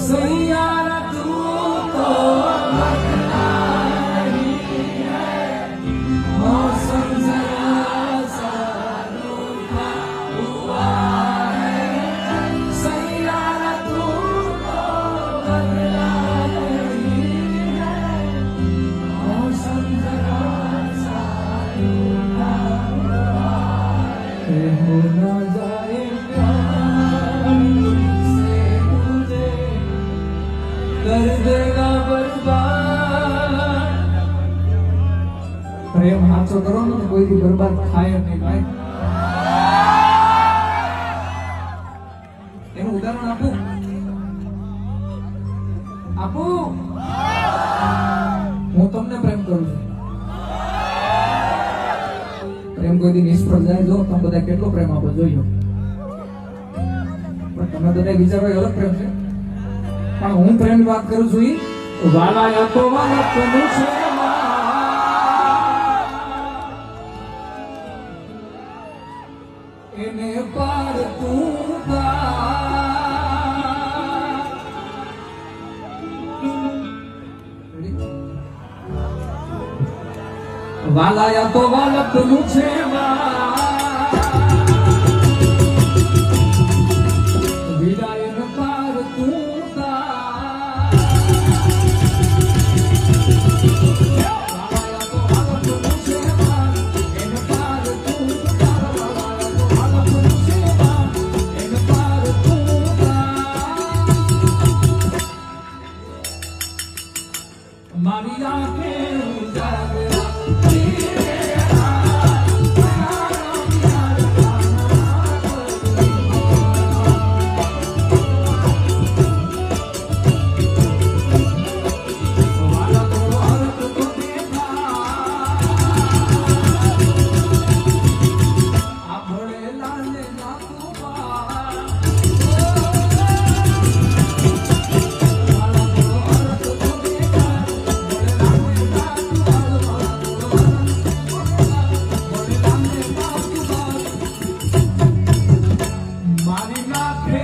सैयारा तू तो बदला नहीं है, मौसम जरा सा रूठा हुआ है। सैयारा तू तो बदला नहीं है, मौसम जरा सा रूठा हुआ है। हो ना जाए प्यार तुमसे मुझे, कर देगा बर्बाद। प्रेम हाथो करो ने કોઈ દી બરબાદ થાય નહીં ભાઈ. એનું ઉદાહરણ આપું હું તમને પ્રેમ કરું છું. પ્રેમ કોઈ દી નિષ્ફળ જાય જો તમે બધા કેટલો પ્રેમ આપો જોયો, પણ તમે બધા વિચારો અલગ પ્રેમ છે. પણ હું પ્રેમ વાત કરું છું ઈ વાલાયા તો વાલા તનું છે એને પાર તું વાલાયા તો વાલા તનું છે વિદાય ન પાર તું મારી આંખે ઉજાગરા મારી નાખે